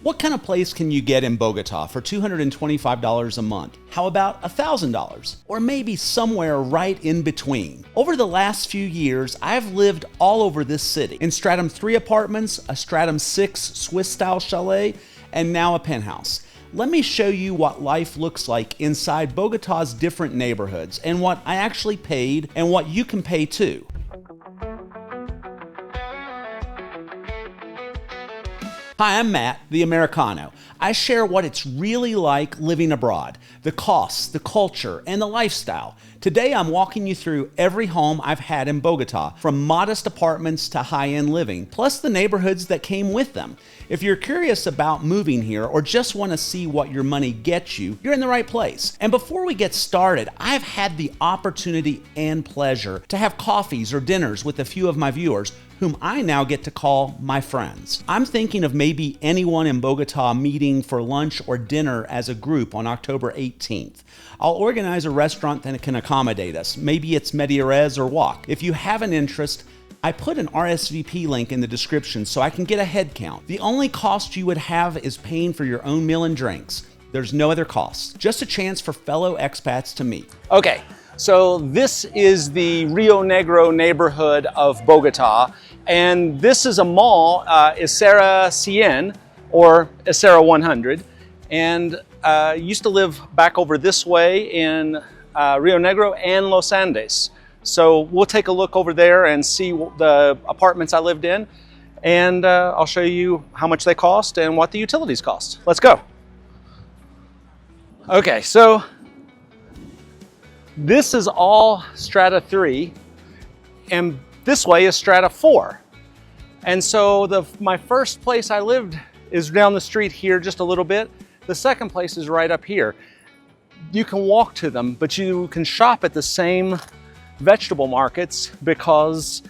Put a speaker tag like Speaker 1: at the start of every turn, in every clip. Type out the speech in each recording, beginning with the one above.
Speaker 1: What kind of place can you get in Bogota for $225 a month? How about $1,000? Or maybe somewhere right in between? Over the last few years, I've lived all over this city. In Stratum 3 apartments, a Stratum 6 Swiss-style chalet, and now a penthouse. Let me show you what life looks like inside Bogota's different neighborhoods and what I actually paid and what you can pay too. Hi, I'm Matt, the Americano. I share what it's really like living abroad, the costs, the culture, and the lifestyle. Today, I'm walking you through every home I've had in Bogota, from modest apartments to high-end living, plus the neighborhoods that came with them. If you're curious about moving here or just want to see what your money gets you, you're in the right place. And before we get started, I've had the opportunity and pleasure to have coffees or dinners with a few of my viewers whom I now get to call my friends. I'm thinking of maybe anyone in Bogota meeting for lunch or dinner as a group on October 18th. I'll organize a restaurant that can accommodate us. Maybe it's media res or walk. If you have an interest, I put an RSVP link in the description so I can get a head count. The only cost you would have is paying for your own meal and drinks. There's no other costs, just a chance for fellow expats to meet.
Speaker 2: Okay, so this is the Rio Negro neighborhood of Bogota, and this is a mall, Acera 100 or Acera 100, and used to live back over this way in Rio Negro and Los Andes. So we'll take a look over there and see the apartments I lived in, and I'll show you how much they cost and what the utilities cost. Let's go. Okay, so this is all Strata 3, and this way is Strata 4. And so my first place I lived is down the street here just a little bit. The second place is right up here. You can walk to them, but you can shop at the same vegetable markets because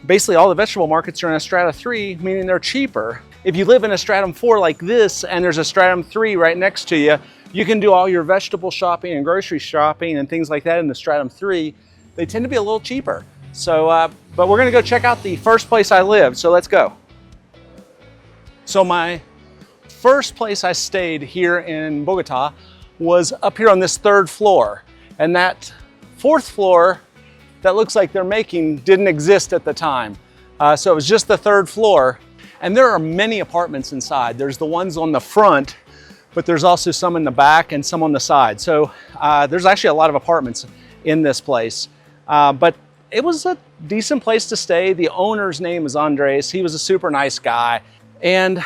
Speaker 2: basically all the vegetable markets are in a Strata 3, meaning they're cheaper. If you live in a Stratum 4 like this and there's a Stratum 3 right next to you, you can do all your vegetable shopping and grocery shopping and things like that in the Stratum 3. They tend to be a little cheaper. So, but we're gonna go check out the first place I lived, so let's go. So my first place I stayed here in Bogota was up here on this third floor. And that fourth floor that looks like they're making didn't exist at the time. So it was just the third floor. And there are many apartments inside. There's the ones on the front, but there's also some in the back and some on the side. So there's actually a lot of apartments in this place. But it was a decent place to stay. The owner's name is Andres. He was a super nice guy. And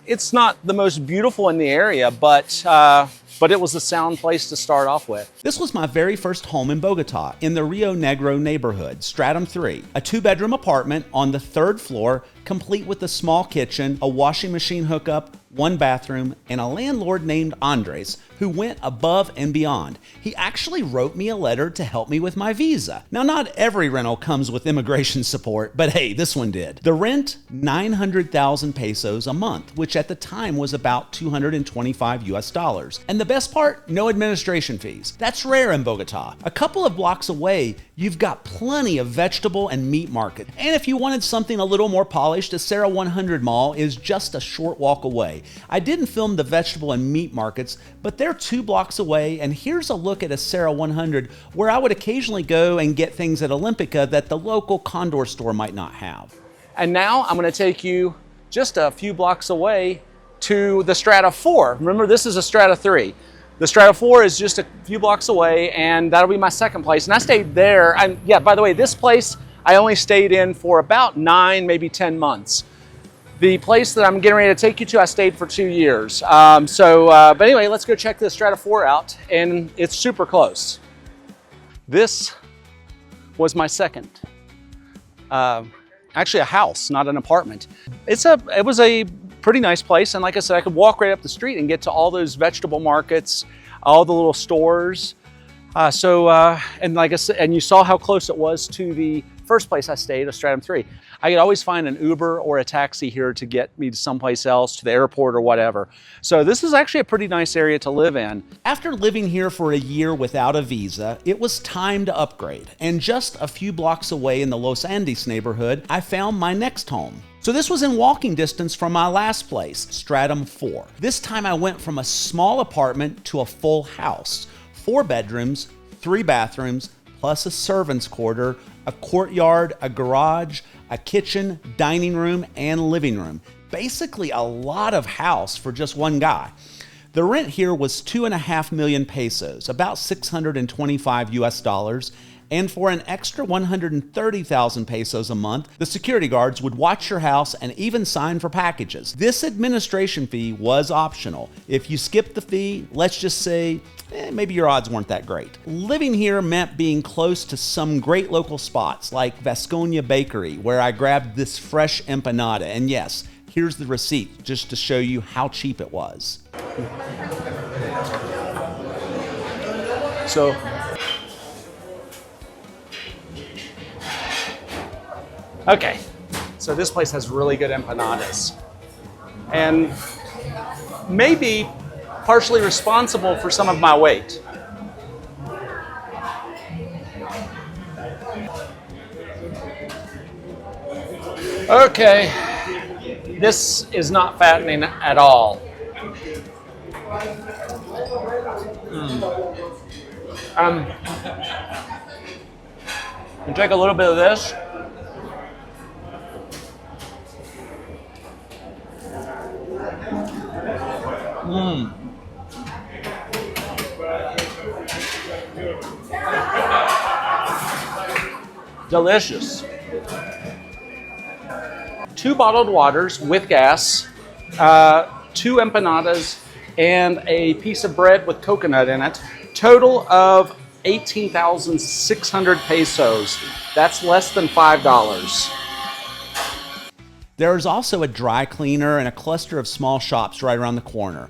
Speaker 2: it's not the most beautiful in the area, but it was a sound place to start off with.
Speaker 1: This was my very first home in Bogota, in the Rio Negro neighborhood, Stratum 3. A 2-bedroom apartment on the 3rd floor, complete with a small kitchen, a washing machine hookup, 1 bathroom, and a landlord named Andres, who went above and beyond. He actually wrote me a letter to help me with my visa. Now, not every rental comes with immigration support, but hey, this one did. The rent, 900,000 pesos a month, which at the time was about 225 US dollars. And the best part, no administration fees. That's rare in Bogota. A couple of blocks away, you've got plenty of vegetable and meat market. And if you wanted something a little more polished, Acera 100 Mall is just a short walk away. I didn't film the vegetable and meat markets, but they're 2 blocks away, and here's a look at Acera 100, where I would occasionally go and get things at Olympica that the local Condor store might not have.
Speaker 2: And now I'm gonna take you just a few blocks away to the Strata 4. Remember, this is a Strata 3. The Strata 4 is just a few blocks away, and that'll be my second place. And I stayed there, and yeah, by the way, this place I only stayed in for about 9, maybe 10 months. The place that I'm getting ready to take you to, I stayed for 2 years. But anyway, let's go check this Strata 4 out, and it's super close. This was my second. Actually a house, not an apartment. It was a pretty nice place, and like I said, I could walk right up the street and get to all those vegetable markets, all the little stores. And like I said, and you saw how close it was to the first place I stayed, a Stratum 3. I could always find an Uber or a taxi here to get me to someplace else, to the airport or whatever. So this is actually a pretty nice area to live in.
Speaker 1: After living here for a year without a visa, it was time to upgrade. And just a few blocks away in the Los Andes neighborhood, I found my next home. So this was in walking distance from my last place, Stratum 4. This time I went from a small apartment to a full house. 4 bedrooms, 3 bathrooms, plus a servant's quarter, a courtyard, a garage, a kitchen, dining room, and living room. Basically a lot of house for just one guy. The rent here was 2.5 million pesos, about 625 US dollars. And for an extra 130,000 pesos a month, the security guards would watch your house and even sign for packages. This administration fee was optional. If you skipped the fee, let's just say, maybe your odds weren't that great. Living here meant being close to some great local spots like Vasconia Bakery, where I grabbed this fresh empanada. And yes, here's the receipt just to show you how cheap it was.
Speaker 2: Okay, so this place has really good empanadas, and maybe partially responsible for some of my weight. Okay, this is not fattening at all. And take a little bit of this. Delicious. 2 bottled waters with gas, 2 empanadas, and a piece of bread with coconut in it. Total of 18,600 pesos. That's less than $5.
Speaker 1: There's also a dry cleaner and a cluster of small shops right around the corner.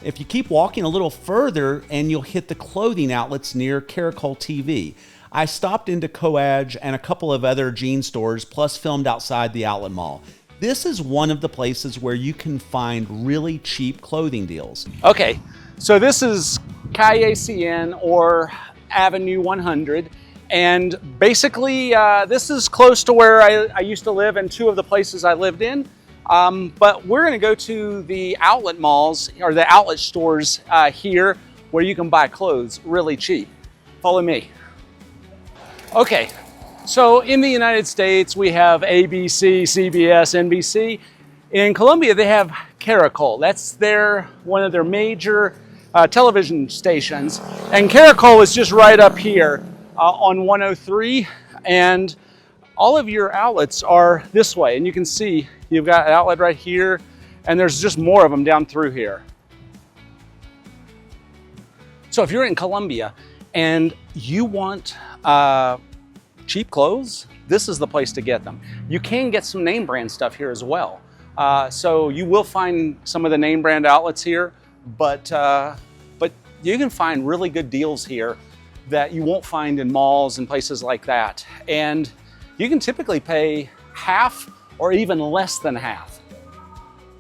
Speaker 1: If you keep walking a little further, and you'll hit the clothing outlets near Caracol TV. I stopped into Coag and a couple of other jean stores, plus filmed outside the outlet mall. This is one of the places where you can find really cheap clothing deals.
Speaker 2: Okay, so this is Calle CN, or Avenue 100. And basically, this is close to where I used to live and 2 of the places I lived in. But we're gonna go to the outlet malls, or the outlet stores here, where you can buy clothes really cheap. Follow me. Okay, so in the United States, we have ABC, CBS, NBC. In Colombia, they have Caracol. That's one of their major television stations. And Caracol is just right up here on 103. And all of your outlets are this way. And you can see you've got an outlet right here, and there's just more of them down through here. So if you're in Colombia and you want cheap clothes, this is the place to get them. You can get some name brand stuff here as well. So you will find some of the name brand outlets here, but you can find really good deals here that you won't find in malls and places like that. And you can typically pay half or even less than half.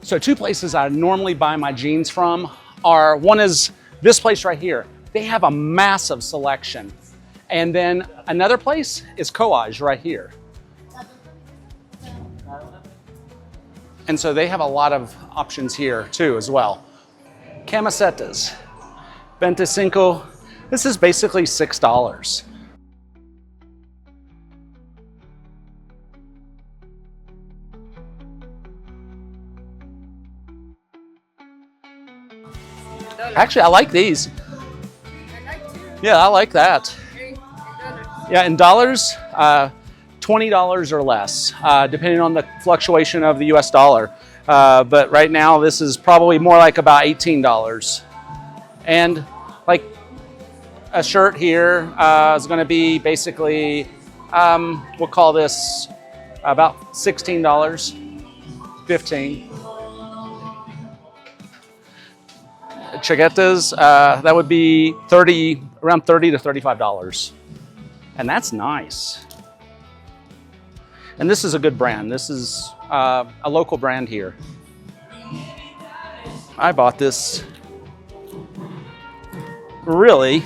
Speaker 2: So 2 places I normally buy my jeans from are, one is this place right here. They have a massive selection. And then another place is Coage right here. And so they have a lot of options here too as well. Camisetas, 25. This is basically $6. Actually, I like these. Yeah, I like that. Yeah, in dollars, $20 or less, depending on the fluctuation of the US dollar. But right now, this is probably more like about $18. And like a shirt here is going to be basically, we'll call this about $16, $15. Chaquetas, that would be around $30 to $35. And that's nice. And this is a good brand. This is a local brand here. I bought this really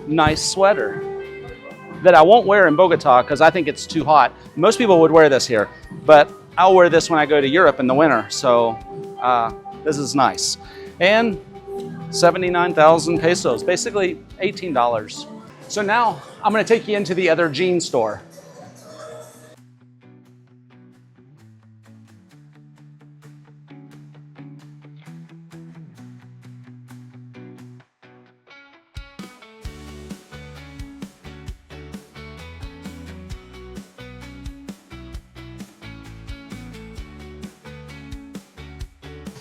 Speaker 2: nice sweater that I won't wear in Bogota because I think it's too hot. Most people would wear this here, but I'll wear this when I go to Europe in the winter. So this is nice. And 79,000 pesos, basically $18. So now I'm gonna take you into the other jean store.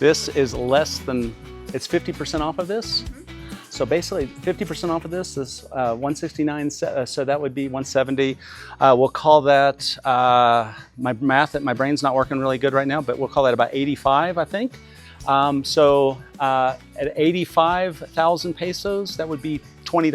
Speaker 2: This is less than, it's 50% off of this. So basically 50% off of this is 169, so that would be 170. We'll call that, my brain's not working really good right now, but we'll call that about 85, I think. At 85,000 pesos, that would be $20,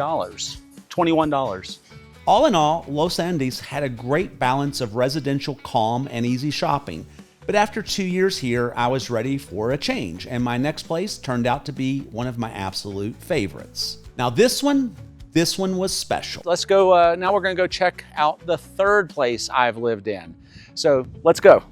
Speaker 2: $21.
Speaker 1: All in all, Los Andes had a great balance of residential calm and easy shopping. But after 2 years here, I was ready for a change, and my next place turned out to be one of my absolute favorites. Now this one was special.
Speaker 2: Let's go, now we're gonna go check out the third place I've lived in. So let's go.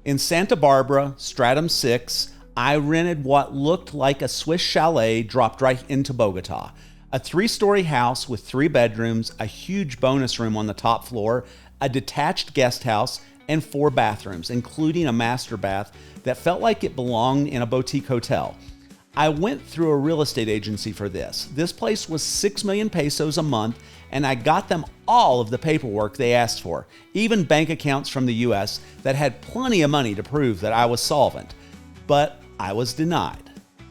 Speaker 1: In Santa Barbara, Stratum 6, I rented what looked like a Swiss chalet dropped right into Bogota. A 3-story house with 3 bedrooms, a huge bonus room on the top floor, a detached guest house, and 4 bathrooms, including a master bath that felt like it belonged in a boutique hotel. I went through a real estate agency for this. This place was 6 million pesos a month, and I got them all of the paperwork they asked for, even bank accounts from the US that had plenty of money to prove that I was solvent. But I was denied.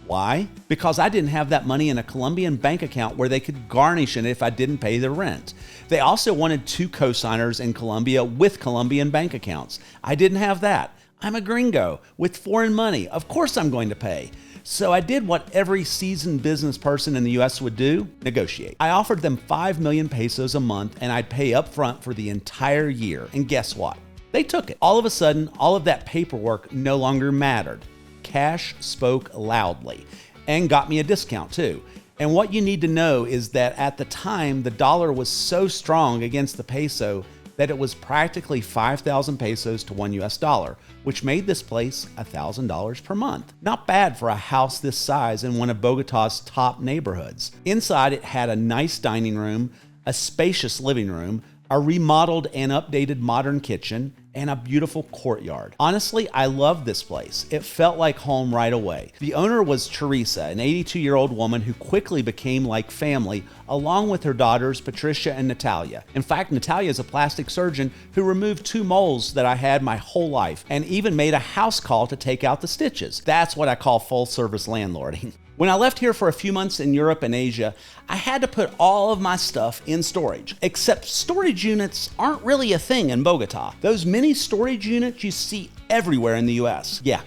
Speaker 1: Why? Because I didn't have that money in a Colombian bank account where they could garnish it if I didn't pay the rent. They also wanted 2 co-signers in Colombia with Colombian bank accounts. I didn't have that. I'm a gringo with foreign money. Of course I'm going to pay. So I did what every seasoned business person in the US would do, negotiate. I offered them 5 million pesos a month and I'd pay up front for the entire year. And guess what? They took it. All of a sudden, all of that paperwork no longer mattered. Cash spoke loudly and got me a discount too. And what you need to know is that at the time, the dollar was so strong against the peso that it was practically 5,000 pesos to $1 US, which made this place $1,000 per month. Not bad for a house this size in one of Bogota's top neighborhoods. Inside, it had a nice dining room, a spacious living room, a remodeled and updated modern kitchen, and a beautiful courtyard. Honestly, I loved this place. It felt like home right away. The owner was Teresa, an 82-year-old woman who quickly became like family, along with her daughters, Patricia and Natalia. In fact, Natalia is a plastic surgeon who removed 2 moles that I had my whole life, and even made a house call to take out the stitches. That's what I call full-service landlording. When I left here for a few months in Europe and Asia, I had to put all of my stuff in storage, except storage units aren't really a thing in Bogota. Those mini storage units you see everywhere in the US. Yeah,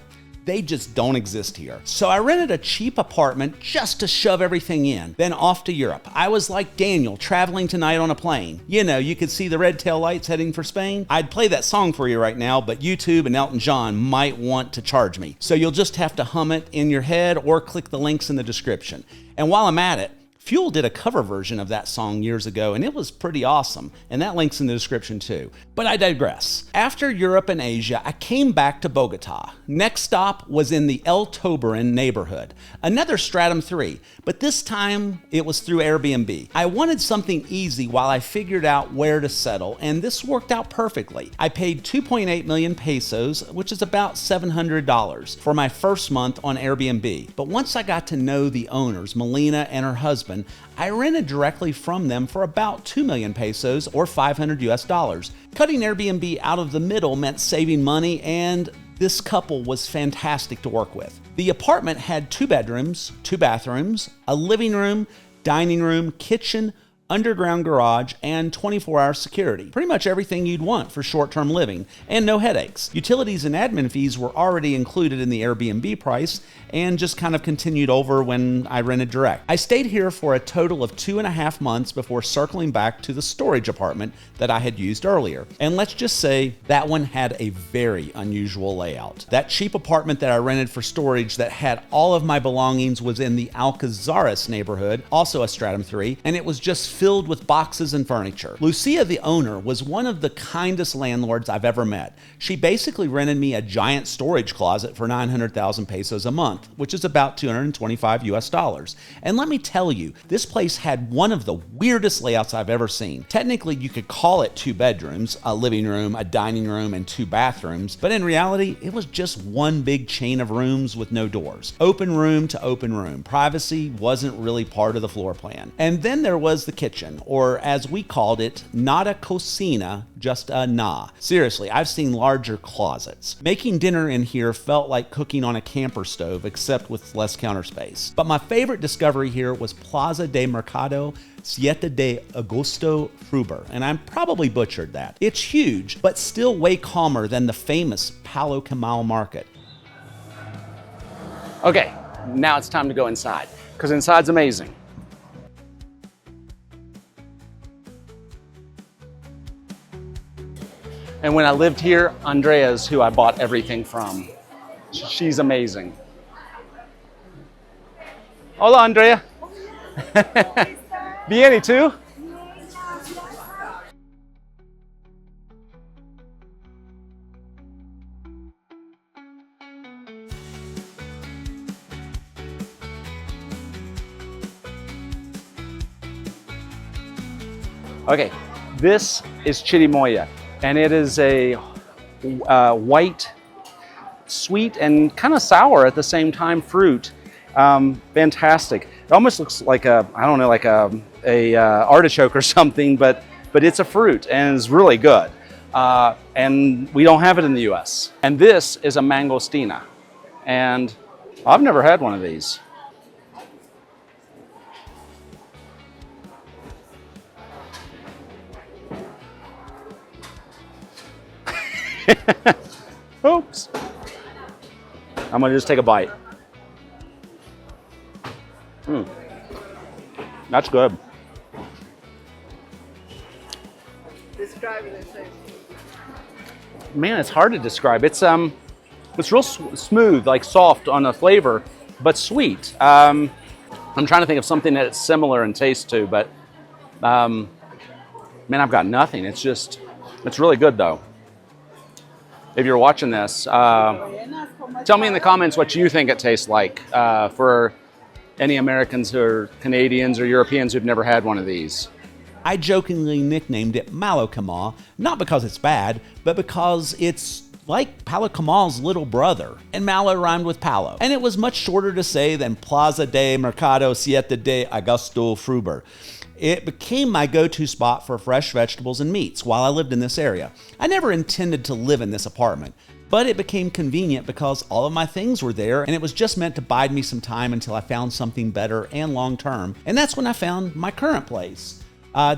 Speaker 1: they just don't exist here. So I rented a cheap apartment just to shove everything in, then off to Europe. I was like Daniel traveling tonight on a plane. You know, you could see the red tail lights heading for Spain. I'd play that song for you right now, but YouTube and Elton John might want to charge me. So you'll just have to hum it in your head or click the links in the description. And while I'm at it, Fuel did a cover version of that song years ago, and it was pretty awesome, and that link's in the description too. But I digress. After Europe and Asia, I came back to Bogota. Next stop was in the El Toberan neighborhood, another Stratum 3, but this time it was through Airbnb. I wanted something easy while I figured out where to settle, and this worked out perfectly. I paid 2.8 million pesos, which is about $700, for my first month on Airbnb. But once I got to know the owners, Melina and her husband, I rented directly from them for about 2 million pesos or $500 US. Cutting Airbnb out of the middle meant saving money, and this couple was fantastic to work with. The apartment had 2 bedrooms, 2 bathrooms, a living room, dining room, kitchen, underground garage, and 24-hour security. Pretty much everything you'd want for short-term living, and no headaches. Utilities and admin fees were already included in the Airbnb price, and just kind of continued over when I rented direct. I stayed here for a total of 2.5 months before circling back to the storage apartment that I had used earlier. And let's just say that one had a very unusual layout. That cheap apartment that I rented for storage that had all of my belongings was in the Alcazares neighborhood, also a Stratum 3, and it was just filled with boxes and furniture. Lucia, the owner, was one of the kindest landlords I've ever met. She basically rented me a giant storage closet for 900,000 pesos a month, which is about 225 US dollars. And let me tell you, this place had one of the weirdest layouts I've ever seen. Technically, you could call it 2 bedrooms, a living room, a dining room, and 2 bathrooms, but in reality, it was just one big chain of rooms with no doors. Open room to open room. Privacy wasn't really part of the floor plan. And then there was the kitchen, or as we called it, not a cocina, just a na. Seriously, I've seen larger closets. Making dinner in here felt like cooking on a camper stove, except with less counter space. But my favorite discovery here was Plaza de Mercado 7 de Agosto Fruber, and I probably butchered that. It's huge, but still way calmer than the famous Palo Camal market.
Speaker 2: Okay, now it's time to go inside, because inside's amazing. And when I lived here, Andrea's who I bought everything from. She's amazing. Hola, Andrea. Bien, ¿y tú? Okay, this is chirimoya, and it is a white, sweet, and kind of sour at the same time fruit. Fantastic. It almost looks like a, I don't know, like a artichoke or something, but it's a fruit and it's really good. And we don't have it in the US. And this is a mangostina, and I've never had one of these. Oops. I'm gonna just take a bite. That's good.
Speaker 3: Describe it.
Speaker 2: Man, it's hard to describe. It's real smooth, like soft on the flavor, but sweet. I'm trying to think of something that's similar in taste to, but man, I've got nothing. It's really good though. If you're watching this, tell me in the comments what you think it tastes like for any Americans or Canadians or Europeans who've never had one of these.
Speaker 1: I jokingly nicknamed it Malo Camal, not because it's bad, but because it's like Palo Camal's little brother, and Malo rhymed with Palo. And it was much shorter to say than Plaza de Mercado 7 de Agosto Fruber. It became my go-to spot for fresh vegetables and meats while I lived in this area. I never intended to live in this apartment, but it became convenient because all of my things were there, and it was just meant to bide me some time until I found something better and long-term. And that's when I found my current place.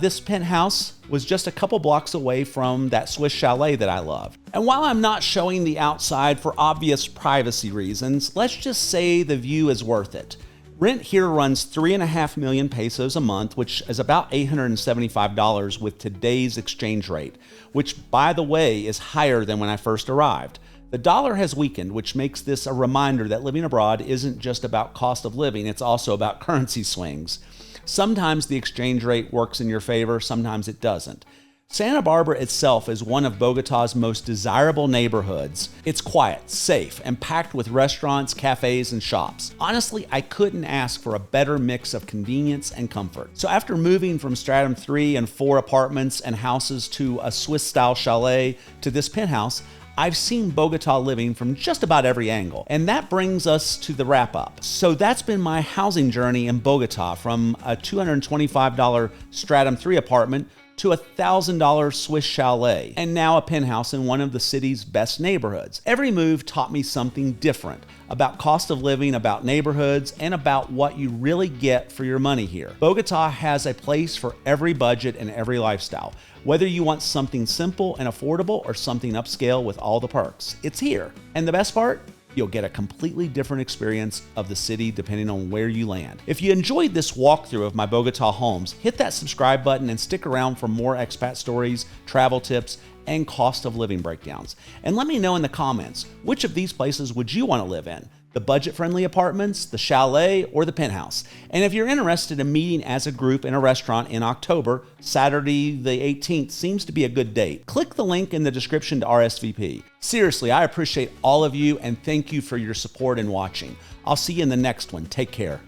Speaker 1: This penthouse was just a couple blocks away from that Swiss chalet that I love. And while I'm not showing the outside for obvious privacy reasons, let's just say the view is worth it. Rent here runs 3.5 million pesos a month, which is about $875 with today's exchange rate, which, by the way, is higher than when I first arrived. The dollar has weakened, which makes this a reminder that living abroad isn't just about cost of living, it's also about currency swings. Sometimes the exchange rate works in your favor, sometimes it doesn't. Santa Barbara itself is one of Bogotá's most desirable neighborhoods. It's quiet, safe, and packed with restaurants, cafes, and shops. Honestly, I couldn't ask for a better mix of convenience and comfort. So after moving from Stratum 3 and 4 apartments and houses to a Swiss-style chalet to this penthouse, I've seen Bogotá living from just about every angle. And that brings us to the wrap up. So that's been my housing journey in Bogotá, from a $225 Stratum 3 apartment to a $1,000 Swiss chalet, and now a penthouse in one of the city's best neighborhoods. Every move taught me something different about cost of living, about neighborhoods, and about what you really get for your money here. Bogotá has a place for every budget and every lifestyle. Whether you want something simple and affordable or something upscale with all the perks, it's here. And the best part? You'll get a completely different experience of the city depending on where you land. If you enjoyed this walkthrough of my Bogotá homes, hit that subscribe button and stick around for more expat stories, travel tips, and cost of living breakdowns. And let me know in the comments, which of these places would you want to live in? the budget-friendly apartments, the chalet, or the penthouse. And if you're interested in meeting as a group in a restaurant in October, Saturday the 18th seems to be a good date. Click the link in the description to RSVP. Seriously, I appreciate all of you and thank you for your support and watching. I'll see you in the next one. Take care.